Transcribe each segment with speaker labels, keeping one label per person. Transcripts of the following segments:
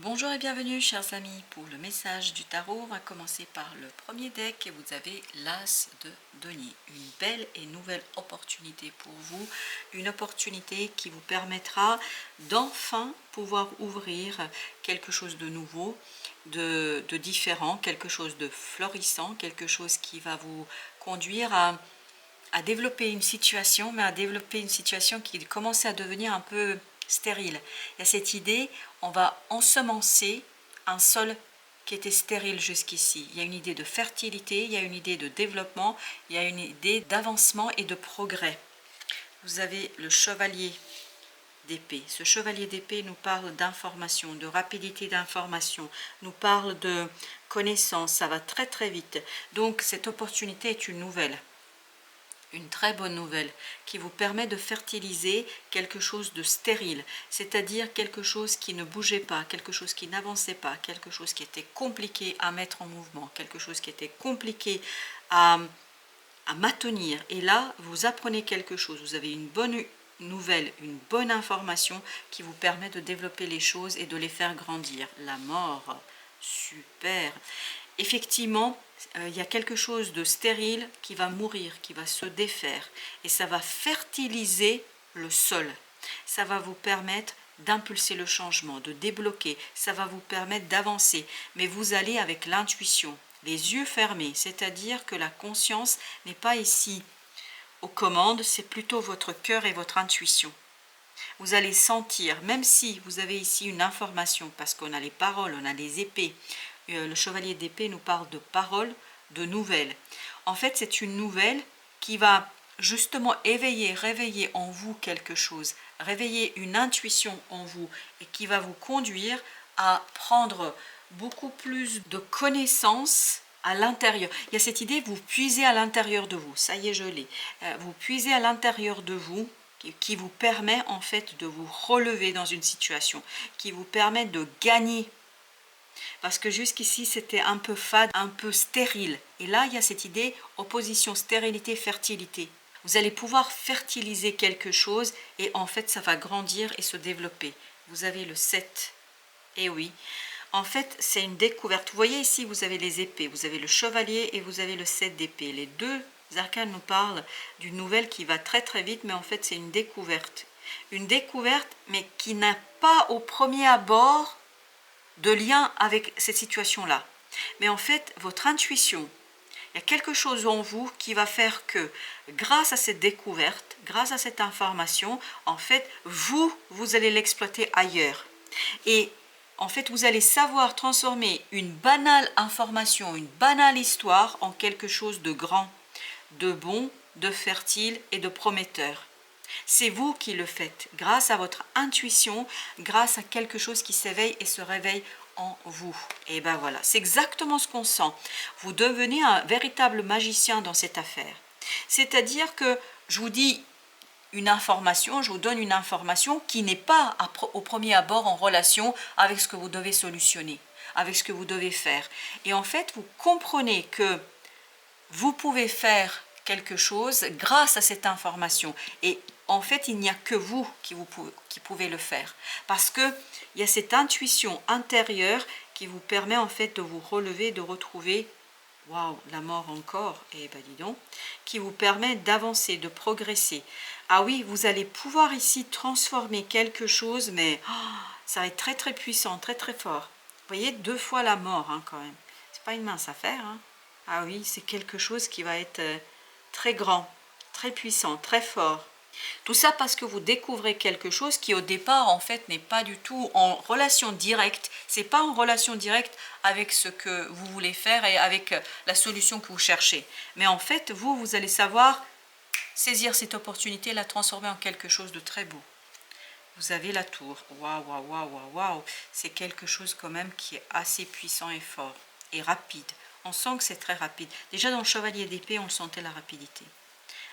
Speaker 1: Bonjour et bienvenue chers amis pour le message du tarot. On va commencer par le premier deck et vous avez l'As de denier. Une belle et nouvelle opportunité pour vous, une opportunité qui vous permettra d'enfin pouvoir ouvrir quelque chose de nouveau, de différent, quelque chose de florissant, quelque chose qui va vous conduire à développer une situation, mais à développer une situation qui commence à devenir un peu stérile. Il y a cette idée, on va ensemencer un sol qui était stérile jusqu'ici. Il y a une idée de fertilité, il y a une idée de développement, il y a une idée d'avancement et de progrès. Vous avez le chevalier d'épée. Ce chevalier d'épée nous parle d'information, de rapidité d'information, nous parle de connaissance, ça va très très vite. Donc cette opportunité est une très bonne nouvelle qui vous permet de fertiliser quelque chose de stérile, c'est-à-dire quelque chose qui ne bougeait pas, quelque chose qui n'avançait pas, quelque chose qui était compliqué à mettre en mouvement, quelque chose qui était compliqué à maintenir. Et là, vous apprenez quelque chose, vous avez une bonne nouvelle, une bonne information qui vous permet de développer les choses et de les faire grandir. La mort, super. Effectivement, il y a quelque chose de stérile qui va mourir, qui va se défaire. Et ça va fertiliser le sol. Ça va vous permettre d'impulser le changement, de débloquer. Ça va vous permettre d'avancer. Mais vous allez avec l'intuition, les yeux fermés. C'est-à-dire que la conscience n'est pas ici aux commandes, c'est plutôt votre cœur et votre intuition. Vous allez sentir, même si vous avez ici une information, parce qu'on a les paroles, on a les épées, le chevalier d'épée nous parle de paroles, de nouvelles. En fait, c'est une nouvelle qui va justement réveiller en vous quelque chose, réveiller une intuition en vous et qui va vous conduire à prendre beaucoup plus de connaissances à l'intérieur. Il y a cette idée, vous puisez à l'intérieur de vous, ça y est, je l'ai. Vous puisez à l'intérieur de vous qui vous permet en fait de vous relever dans une situation, qui vous permet de gagner. Parce que jusqu'ici, c'était un peu fade, un peu stérile. Et là, il y a cette idée, opposition, stérilité, fertilité. Vous allez pouvoir fertiliser quelque chose et en fait, ça va grandir et se développer. Vous avez le 7. Et oui, en fait, c'est une découverte. Vous voyez ici, vous avez les épées, vous avez le chevalier et vous avez le 7 d'épée. Les deux arcanes nous parlent d'une nouvelle qui va très très vite, mais en fait, c'est une découverte. Une découverte, mais qui n'a pas au premier abord de lien avec cette situation-là. Mais en fait, votre intuition, il y a quelque chose en vous qui va faire que, grâce à cette découverte, grâce à cette information, en fait, vous allez l'exploiter ailleurs. Et en fait, vous allez savoir transformer une banale information, une banale histoire en quelque chose de grand, de bon, de fertile et de prometteur. C'est vous qui le faites, grâce à votre intuition, grâce à quelque chose qui s'éveille et se réveille en vous. Et ben voilà, c'est exactement ce qu'on sent. Vous devenez un véritable magicien dans cette affaire. C'est-à-dire que je vous dis une information, je vous donne une information qui n'est pas au premier abord en relation avec ce que vous devez solutionner, avec ce que vous devez faire. Et en fait, vous comprenez que vous pouvez faire quelque chose grâce à cette information. Et en fait, il n'y a que vous qui pouvez le faire. Parce qu'il y a cette intuition intérieure qui vous permet en fait de vous relever, de retrouver, waouh, la mort encore, et ben dis donc, qui vous permet d'avancer, de progresser. Ah oui, vous allez pouvoir ici transformer quelque chose, mais ça va être très très puissant, très très fort. Vous voyez, 2 fois la mort hein, quand même. C'est pas une mince affaire. Hein. Ah oui, c'est quelque chose qui va être très grand, très puissant, très fort. Tout ça parce que vous découvrez quelque chose qui au départ en fait n'est pas du tout en relation directe. C'est pas en relation directe avec ce que vous voulez faire et avec la solution que vous cherchez. Mais en fait, vous allez savoir saisir cette opportunité, la transformer en quelque chose de très beau. Vous avez la tour. Waouh, waouh, waouh, waouh, waouh. C'est quelque chose quand même qui est assez puissant et fort et rapide. On sent que c'est très rapide. Déjà dans le chevalier d'épée, on sentait la rapidité.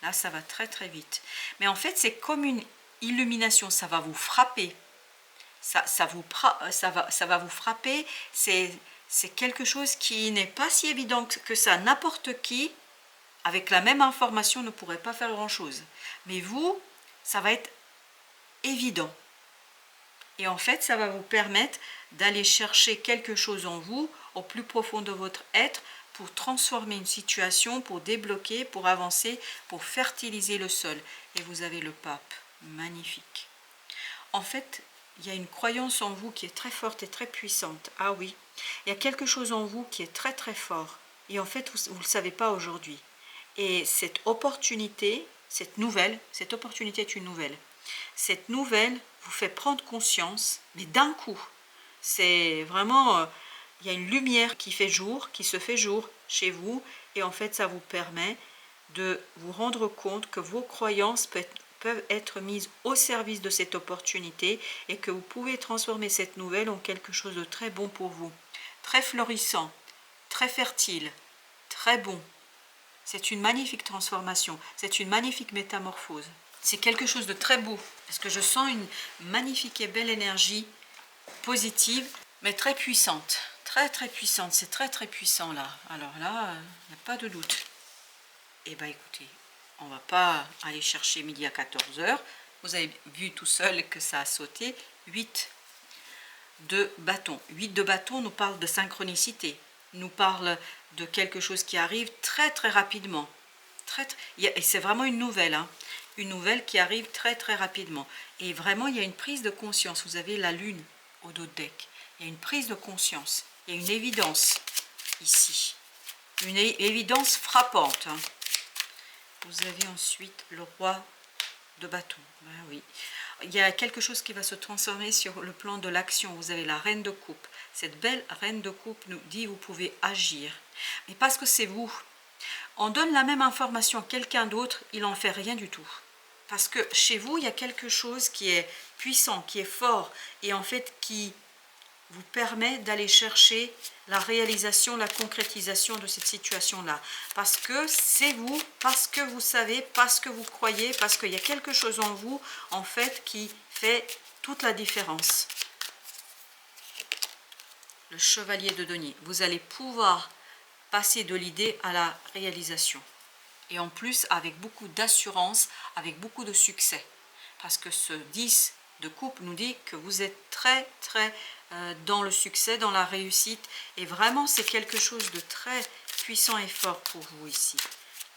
Speaker 1: Là, ça va très très vite. Mais en fait, c'est comme une illumination. Ça va vous frapper. Ça va vous frapper. C'est quelque chose qui n'est pas si évident que ça. N'importe qui, avec la même information, ne pourrait pas faire grand-chose. Mais vous, ça va être évident. Et en fait, ça va vous permettre d'aller chercher quelque chose en vous, au plus profond de votre être, pour transformer une situation, pour débloquer, pour avancer, pour fertiliser le sol. Et vous avez le pape, magnifique. En fait, il y a une croyance en vous qui est très forte et très puissante. Ah oui, il y a quelque chose en vous qui est très très fort. Et en fait, vous ne le savez pas aujourd'hui. Et cette opportunité, cette opportunité est une nouvelle. Cette nouvelle vous fait prendre conscience, mais d'un coup. C'est vraiment, il y a une lumière qui fait jour, qui se fait jour chez vous. Et en fait, ça vous permet de vous rendre compte que vos croyances peuvent être mises au service de cette opportunité et que vous pouvez transformer cette nouvelle en quelque chose de très bon pour vous. Très florissant, très fertile, très bon. C'est une magnifique transformation, c'est une magnifique métamorphose. C'est quelque chose de très beau, parce que je sens une magnifique et belle énergie positive, mais très puissante. Très très puissante, c'est très très puissant là. Alors là, il n'y a pas de doute. Eh bien écoutez, on ne va pas aller chercher midi à 14 h. Vous avez vu tout seul que ça a sauté. 8 de bâton. 8 de bâton nous parle de synchronicité, nous parle de quelque chose qui arrive très très rapidement. Et c'est vraiment une nouvelle, hein, une nouvelle qui arrive très très rapidement. Et vraiment, il y a une prise de conscience. Vous avez la lune au dos de deck. Il y a une prise de conscience. Il y a une évidence ici. Une évidence frappante. Hein. Vous avez ensuite le roi de bâton. Ben oui. Il y a quelque chose qui va se transformer sur le plan de l'action. Vous avez la reine de coupe. Cette belle reine de coupe nous dit vous pouvez agir. Mais parce que c'est vous. On donne la même information à quelqu'un d'autre, il n'en fait rien du tout. Parce que chez vous, il y a quelque chose qui est puissant, qui est fort, et en fait qui vous permet d'aller chercher la réalisation, la concrétisation de cette situation-là. Parce que c'est vous, parce que vous savez, parce que vous croyez, parce qu'il y a quelque chose en vous, en fait, qui fait toute la différence. Le chevalier de denier. Vous allez pouvoir passer de l'idée à la réalisation. Et en plus, avec beaucoup d'assurance, avec beaucoup de succès. Parce que ce 10 de coupe nous dit que vous êtes très, très dans le succès, dans la réussite. Et vraiment, c'est quelque chose de très puissant et fort pour vous ici.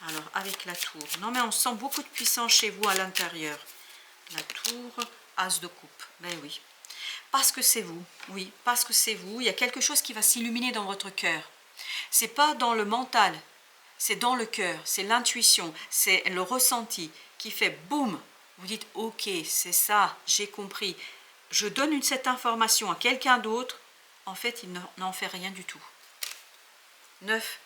Speaker 1: Alors, avec la tour. Non, mais on sent beaucoup de puissance chez vous à l'intérieur. La tour, as de coupe. Ben oui. Parce que c'est vous. Oui, parce que c'est vous. Il y a quelque chose qui va s'illuminer dans votre cœur. C'est pas dans le mental, c'est dans le cœur, c'est l'intuition, c'est le ressenti qui fait boum. Vous dites ok, c'est ça, j'ai compris. Je donne cette information à quelqu'un d'autre, en fait il n'en fait rien du tout. 9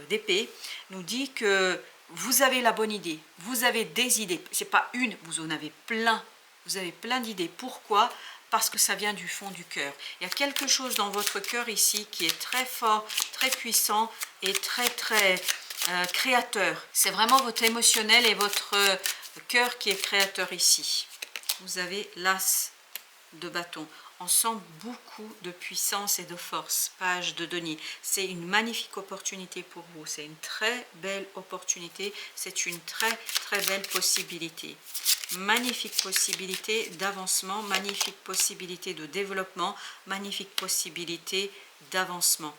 Speaker 1: d'épée nous dit que vous avez la bonne idée, vous avez des idées, c'est pas une, vous en avez plein, vous avez plein d'idées. Pourquoi ? Parce que ça vient du fond du cœur. Il y a quelque chose dans votre cœur ici qui est très fort, très puissant et très très créateur. C'est vraiment votre émotionnel et votre cœur qui est créateur ici. Vous avez l'as de bâton. On sent beaucoup de puissance et de force. Page de denier. C'est une magnifique opportunité pour vous. C'est une très belle opportunité. C'est une très très belle possibilité. Magnifique possibilité d'avancement, magnifique possibilité de développement, magnifique possibilité d'avancement.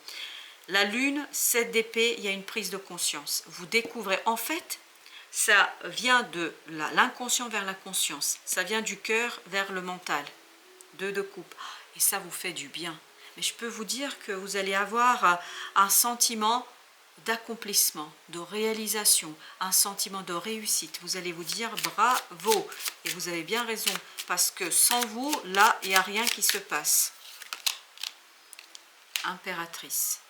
Speaker 1: La lune, 7 d'épée, il y a une prise de conscience. Vous découvrez, en fait, ça vient de l'inconscient vers la conscience. Ça vient du cœur vers le mental. 2 de coupe. Et ça vous fait du bien. Mais je peux vous dire que vous allez avoir un sentiment d'accomplissement, de réalisation, un sentiment de réussite. Vous allez vous dire bravo. Et vous avez bien raison. Parce que sans vous, là, il n'y a rien qui se passe. Impératrice.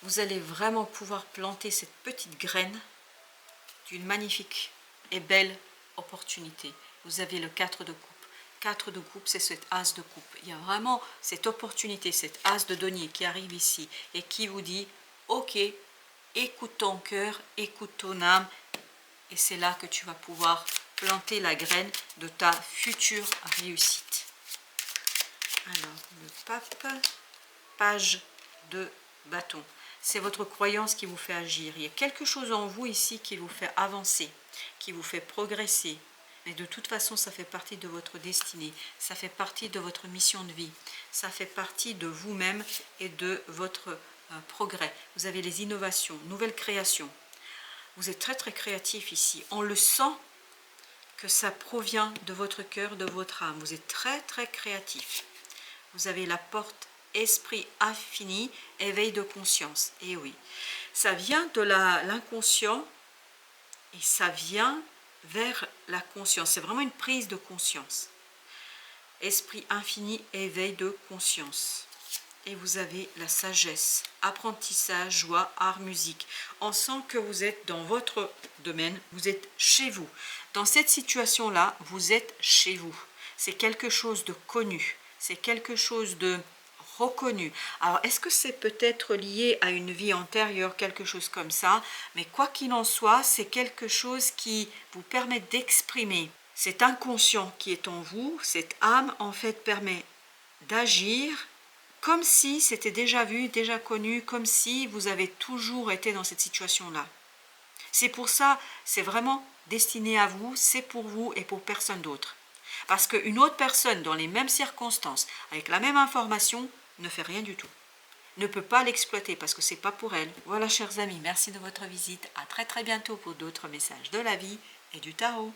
Speaker 1: Vous allez vraiment pouvoir planter cette petite graine d'une magnifique et belle opportunité. Vous avez le 4 de coupe. 4 de coupe, c'est cet as de coupe. Il y a vraiment cette opportunité, cet as de denier qui arrive ici et qui vous dit, ok, écoute ton cœur, écoute ton âme, et c'est là que tu vas pouvoir planter la graine de ta future réussite. Alors, le pape, page de bâton. C'est votre croyance qui vous fait agir. Il y a quelque chose en vous ici qui vous fait avancer, qui vous fait progresser, Mais de toute façon, ça fait partie de votre destinée, ça fait partie de votre mission de vie, ça fait partie de vous-même et de votre progrès. Vous avez les innovations, nouvelles créations. Vous êtes très très créatif ici. On le sent que ça provient de votre cœur, de votre âme. Vous êtes très très créatif. Vous avez la porte esprit infini, éveil de conscience. Et oui, ça vient de l'inconscient et ça vient vers la conscience. C'est vraiment une prise de conscience. Esprit infini, éveil de conscience. Et vous avez la sagesse, apprentissage, joie, art, musique. On sent que vous êtes dans votre domaine, vous êtes chez vous. Dans cette situation-là, vous êtes chez vous. C'est quelque chose de connu, c'est quelque chose de reconnu. Alors, est-ce que c'est peut-être lié à une vie antérieure, quelque chose comme ça? Mais quoi qu'il en soit, c'est quelque chose qui vous permet d'exprimer cet inconscient qui est en vous. Cette âme, en fait, permet d'agir comme si c'était déjà vu, déjà connu, comme si vous avez toujours été dans cette situation-là. C'est pour ça, c'est vraiment destiné à vous, c'est pour vous et pour personne d'autre. Parce qu'une autre personne, dans les mêmes circonstances, avec la même information, ne fait rien du tout. Ne peut pas l'exploiter parce que c'est pas pour elle. Voilà, chers amis, merci de votre visite. À très très bientôt pour d'autres messages de la vie et du tarot.